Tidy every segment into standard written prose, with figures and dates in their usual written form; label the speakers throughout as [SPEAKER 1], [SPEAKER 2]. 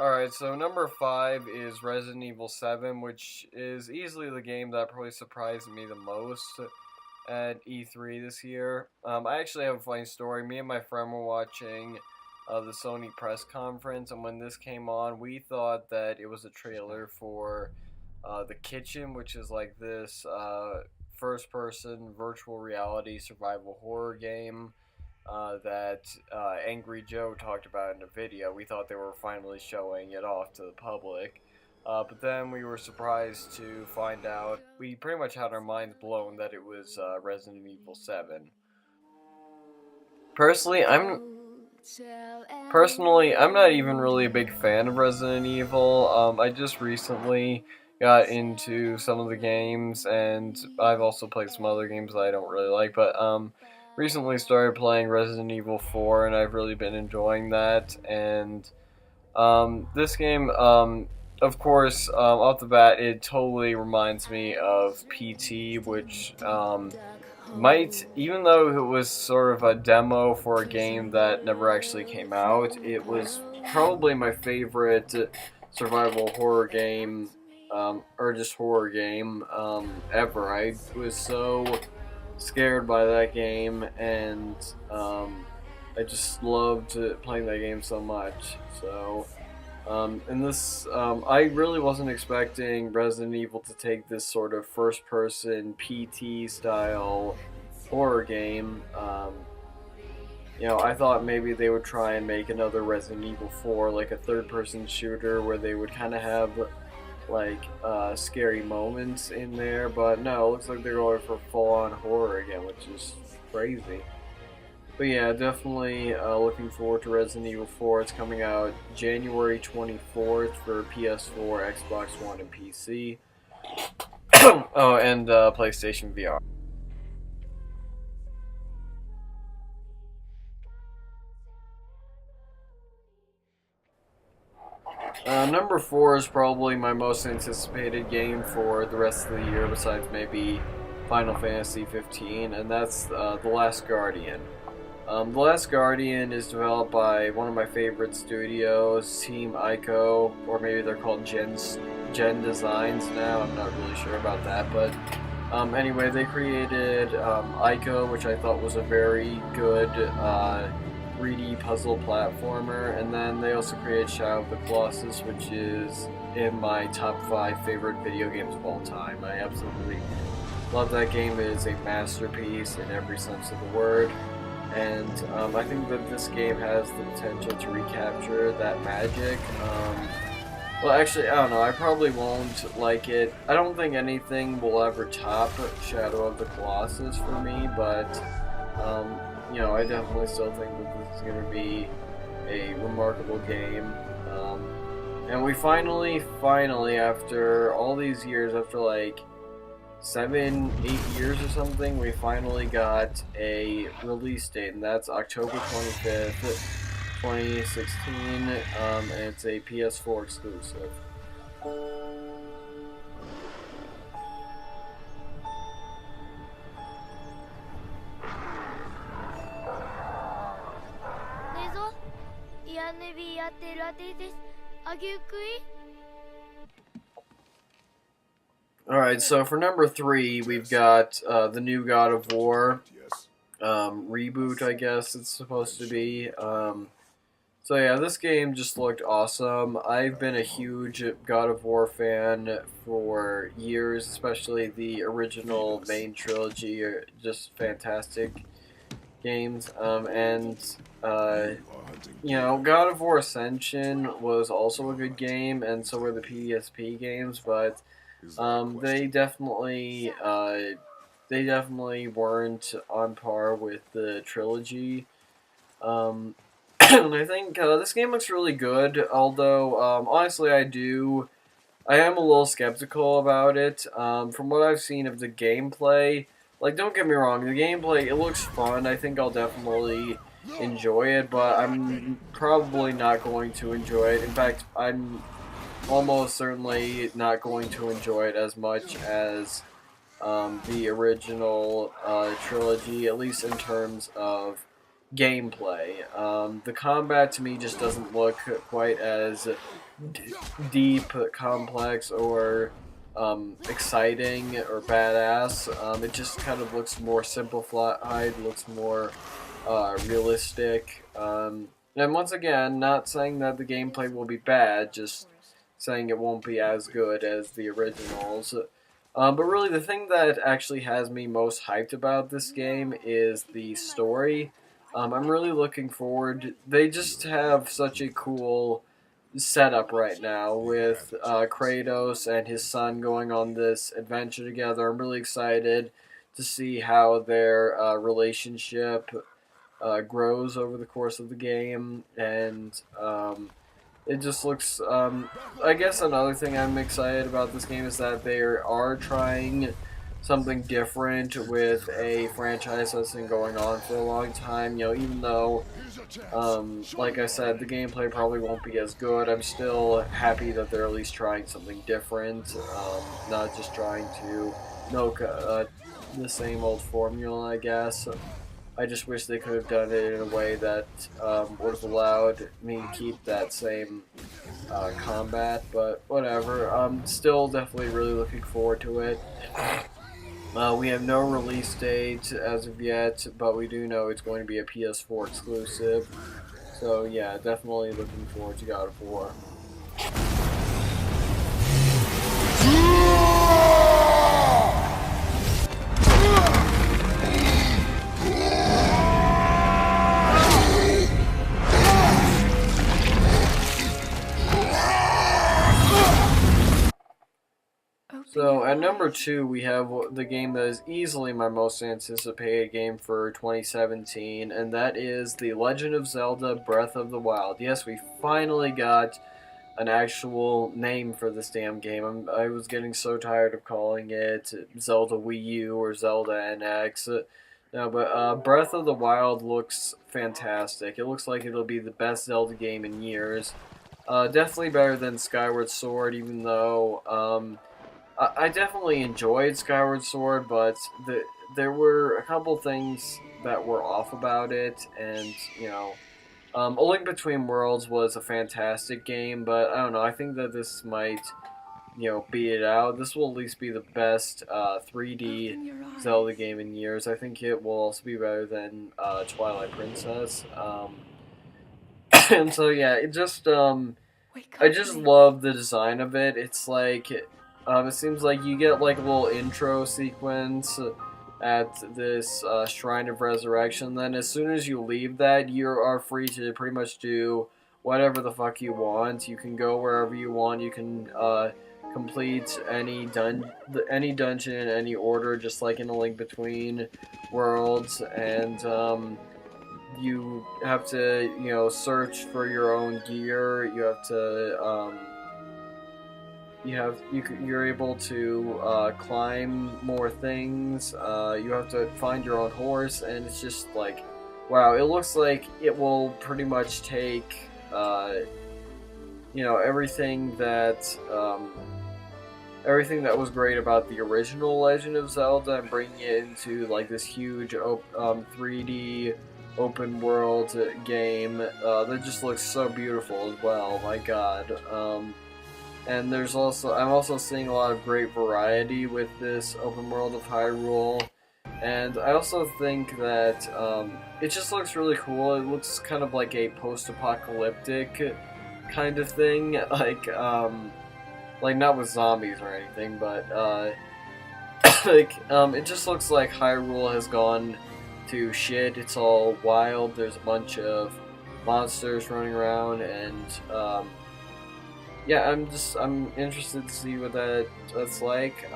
[SPEAKER 1] Alright, so number 5 is Resident Evil 7, which is easily the game that probably surprised me the most at E3 this year. I actually have a funny story. Me and my friend were watching the Sony press conference, and when this came on, we thought that it was a trailer for The Kitchen, which is like this first person virtual reality survival horror game that Angry Joe talked about in a video. We thought they were finally showing it off to the public. But then we were surprised to find out we pretty much had our minds blown that it was Resident Evil 7. Personally, I'm not even really a big fan of Resident Evil. I just recently got into some of the games, and I've also played some other games that I don't really like. But recently started playing Resident Evil 4, and I've really been enjoying that. And this game, of course, off the bat, it totally reminds me of PT, which might, even though it was sort of a demo for a game that never actually came out, it was probably my favorite survival horror game, or just horror game, ever. I was so scared by that game, and I just loved playing that game so much. So, in this, I really wasn't expecting Resident Evil to take this sort of first-person PT style horror game. I thought maybe they would try and make another Resident Evil 4, like a third-person shooter, where they would kind of have like scary moments in there, but no, it looks like they're going for full-on horror again, which is crazy. But yeah, definitely looking forward to Resident Evil 4. It's coming out January 24th for PS4, Xbox One, and PC. Oh, and PlayStation VR. Number 4 is probably my most anticipated game for the rest of the year, besides maybe Final Fantasy 15, and that's The Last Guardian. The Last Guardian is developed by one of my favorite studios, Team Ico, or maybe they're called Gen Designs now. I'm not really sure about that, but anyway, they created Ico, which I thought was a very good 3D puzzle platformer, and then they also created Shadow of the Colossus, which is in my top 5 favorite video games of all time. I absolutely love that game. It is a masterpiece in every sense of the word. And I think that this game has the potential to recapture that magic. Well, actually, I don't know. I probably won't like it. I don't think anything will ever top Shadow of the Colossus for me, but I definitely still think that this is going to be a remarkable game. And we finally, after all these years, after like 7, 8 years or something, we finally got a release date, and that's October 25th, 2016, and it's a PS4 exclusive. Alright, so for number 3, we've got the new God of War reboot, I guess it's supposed to be. So yeah, this game just looked awesome. I've been a huge God of War fan for years, especially the original main trilogy are just fantastic games. God of War Ascension was also a good game, and so were the PSP games, but they definitely weren't on par with the trilogy. And I think this game looks really good, although honestly I am a little skeptical about it. From what I've seen of the gameplay, like, don't get me wrong, the gameplay, it looks fun. I think I'll definitely enjoy it, but I'm probably not going to enjoy it. In fact, I'm almost certainly not going to enjoy it as much as the original trilogy, at least in terms of gameplay. The combat to me just doesn't look quite as deep, complex, or exciting or badass. It just kind of looks more simplified, looks more realistic. And once again, not saying that the gameplay will be bad, just saying it won't be as good as the originals. But really, the thing that actually has me most hyped about this game is the story. I'm really looking forward. They just have such a cool setup right now with Kratos and his son going on this adventure together. I'm really excited to see how their relationship grows over the course of the game, and it just looks. I guess another thing I'm excited about this game is that they are trying something different with a franchise that's been going on for a long time. You know, even though, like I said, the gameplay probably won't be as good, I'm still happy that they're at least trying something different, not just trying to milk the same old formula, I guess. I just wish they could have done it in a way that would have allowed me to keep that same combat, but whatever. I'm still definitely really looking forward to it. We have no release date as of yet, but we do know it's going to be a PS4 exclusive. So yeah, definitely looking forward to God of War. So at number 2, we have the game that is easily my most anticipated game for 2017, and that is The Legend of Zelda Breath of the Wild. Yes, we finally got an actual name for this damn game. I was getting so tired of calling it Zelda Wii U or Zelda NX. No, but Breath of the Wild looks fantastic. It looks like it'll be the best Zelda game in years. Definitely better than Skyward Sword, even though I definitely enjoyed Skyward Sword, but there were a couple things that were off about it, and you know, A Link Between Worlds was a fantastic game, but I don't know. I think that this might, beat it out. This will at least be the best 3D Zelda game in years. I think it will also be better than Twilight Princess. And so yeah, I just love the design of it. It's like, it seems like you get like a little intro sequence at this Shrine of Resurrection. Then as soon as you leave that, you are free to pretty much do whatever the fuck you want. You can go wherever you want. You can complete any dungeon in any order, just like in A Link Between Worlds, and you have to, search for your own gear. You have to, you're able to climb more things. You have to find your own horse, and it's just like, wow! It looks like it will pretty much take, everything that was great about the original Legend of Zelda and bringing it into like this huge 3D open world game that just looks so beautiful as well. My God. And I'm also seeing a lot of great variety with this open world of Hyrule. And I also think that it just looks really cool. It looks kind of like a post-apocalyptic kind of thing, like not with zombies or anything, but it just looks like Hyrule has gone to shit. It's all wild. There's a bunch of monsters running around, and yeah, I'm interested to see what that's like.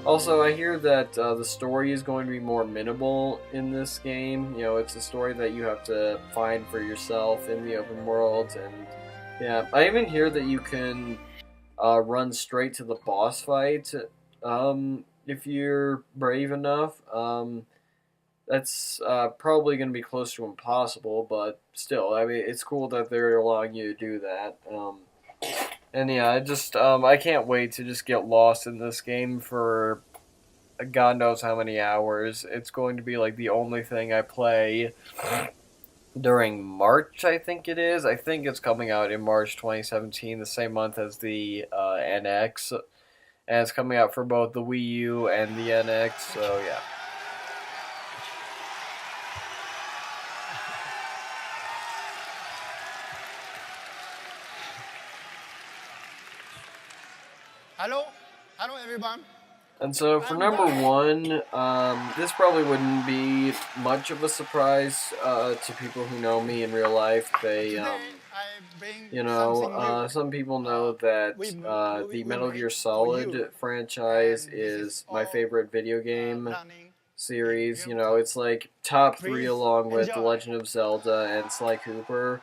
[SPEAKER 1] Also, I hear that the story is going to be more minimal in this game. It's a story that you have to find for yourself in the open world, and yeah, I even hear that you can run straight to the boss fight if you're brave enough. That's probably going to be close to impossible, but still, I mean, it's cool that they're allowing you to do that. And yeah, I can't wait to just get lost in this game for God knows how many hours. It's going to be like the only thing I play during March, I think it is. I think it's coming out in March 2017, the same month as the NX. And it's coming out for both the Wii U and the NX, so yeah.
[SPEAKER 2] Hello everyone.
[SPEAKER 1] And so for number one, this probably wouldn't be much of a surprise to people who know me in real life. They, some people know that the Metal Gear Solid franchise is my favorite video game series. You know, it's like top 3 along with The Legend of Zelda and Sly Cooper.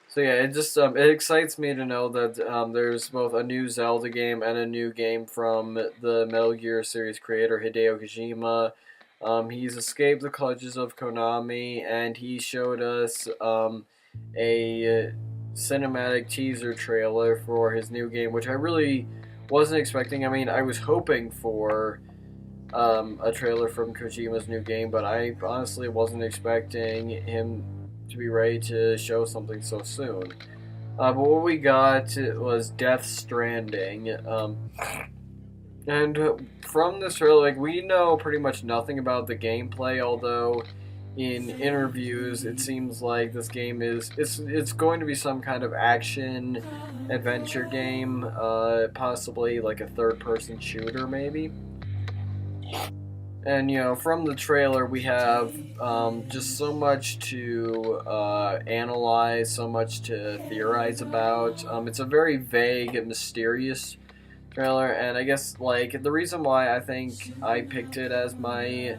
[SPEAKER 1] So yeah, it excites me to know that there's both a new Zelda game and a new game from the Metal Gear series creator Hideo Kojima. He's escaped the clutches of Konami, and he showed us a cinematic teaser trailer for his new game, which I really wasn't expecting. I mean, I was hoping for a trailer from Kojima's new game, but I honestly wasn't expecting him to be ready to show something so soon. But what we got was Death Stranding. And from this trailer, like, we know pretty much nothing about the gameplay, although in interviews it seems like this game it's going to be some kind of action adventure game, possibly like a third-person shooter maybe. And, you know, from the trailer, we have just so much to analyze, so much to theorize about. It's a very vague and mysterious trailer, and I guess, like, the reason why I think I picked it as my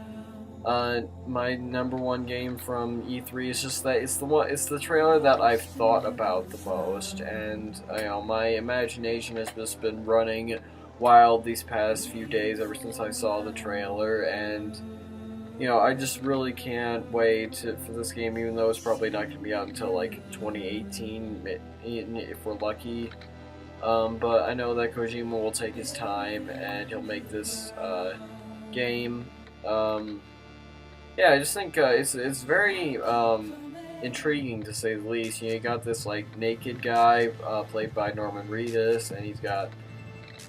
[SPEAKER 1] my number one game from E3 is just that it's the trailer that I've thought about the most, and, you know, my imagination has just been running wild these past few days ever since I saw the trailer, and, you know, I just really can't wait for this game, even though it's probably not going to be out until like 2018 if we're lucky. But I know that Kojima will take his time and he'll make this game. Yeah, I just think it's very intriguing, to say the least. You know, you got this like naked guy played by Norman Reedus, and he's got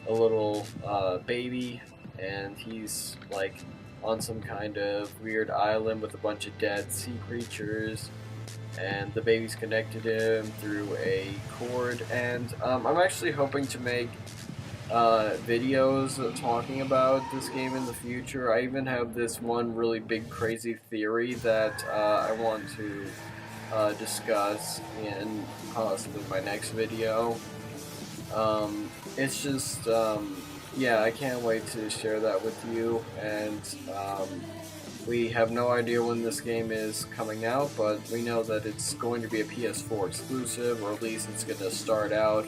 [SPEAKER 1] a little baby, and he's like on some kind of weird island with a bunch of dead sea creatures, and the baby's connected to him through a cord. And I'm actually hoping to make videos talking about this game in the future. I even have this one really big crazy theory that I want to discuss in possibly my next video. It's just, yeah, I can't wait to share that with you, and we have no idea when this game is coming out, but we know that it's going to be a PS4 exclusive, or at least it's going to start out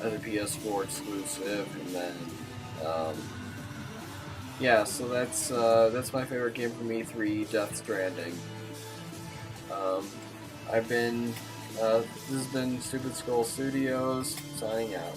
[SPEAKER 1] as a PS4 exclusive, and then, yeah, so that's my favorite game from E3, Death Stranding. This has been Stupid Skull Studios, signing out.